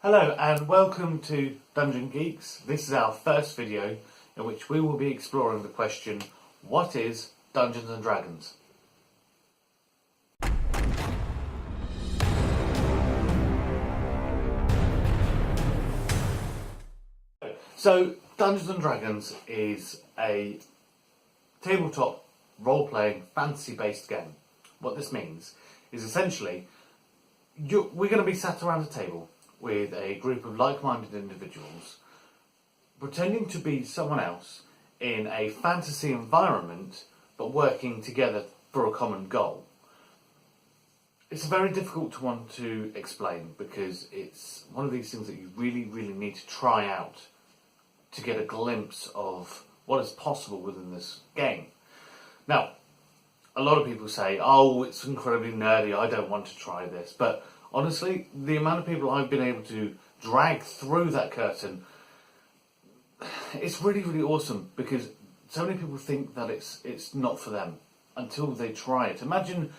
Hello and welcome to Dungeon Geeks. This is our first video in which we will be exploring the question, what is Dungeons and Dragons? So, Dungeons and Dragons is a tabletop role-playing fantasy-based game. What this means is essentially we're going to be sat around a table with a group of like-minded individuals pretending to be someone else in a fantasy environment but working together for a common goal. It's a very difficult one to explain because it's one of these things that you really need to try out to get a glimpse of what is possible within this game. Now, a lot of people say, oh, it's incredibly nerdy, I don't want to try this, but honestly, the amount of people I've been able to drag through that curtain, it's really awesome because so many people think that it's not for them until they try it. Imagine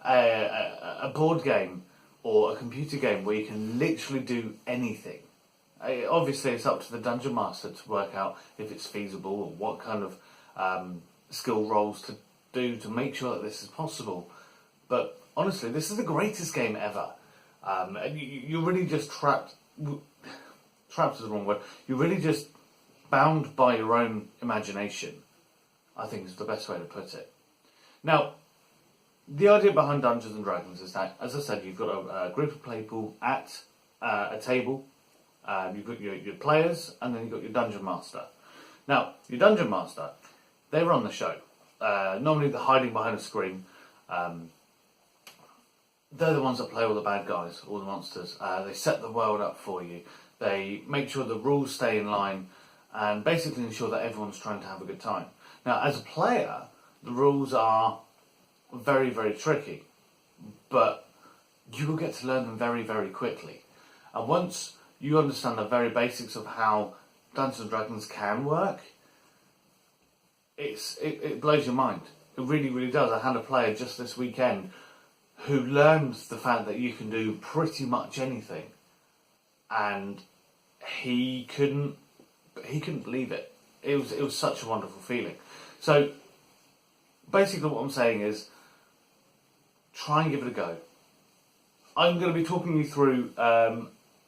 a board game or a computer game where you can literally do anything. Obviously, it's up to the Dungeon Master to work out if it's feasible or what kind of skill rolls to do to make sure that this is possible. But honestly, this is the greatest game ever. You're really just trapped is the wrong word, you're really just bound by your own imagination, I think is the best way to put it. Now, the idea behind Dungeons and Dragons is that, as I said, you've got a group of people at a table, you've got your players, and then you've got your Dungeon Master. Now, your Dungeon Master, they run the show. Normally they're hiding behind a screen. They're the ones that play all the bad guys, all the monsters. They set the world up for you. They make sure the rules stay in line and basically ensure that everyone's trying to have a good time. Now, as a player, the rules are very tricky, but you will get to learn them very quickly. And once you understand the very basics of how Dungeons and Dragons can work, it blows your mind. It really does. I had a player just this weekend who learned the fact that you can do pretty much anything, and he couldn't believe it. It was such a wonderful feeling. So basically what I'm saying is, try and give it a go. I'm going to be talking you through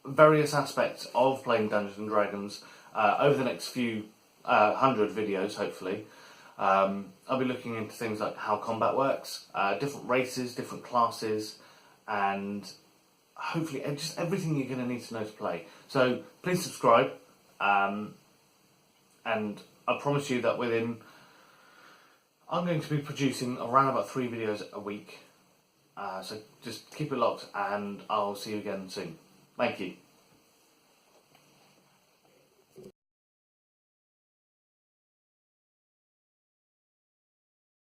various aspects of playing Dungeons and Dragons over the next few 100 videos, hopefully. I'll be looking into things like how combat works, different races, different classes, and hopefully just everything you're going to need to know to play. So please subscribe, and I promise you that I'm going to be producing around about 3 videos a week. So just keep it locked, and I'll see you again soon. Thank you.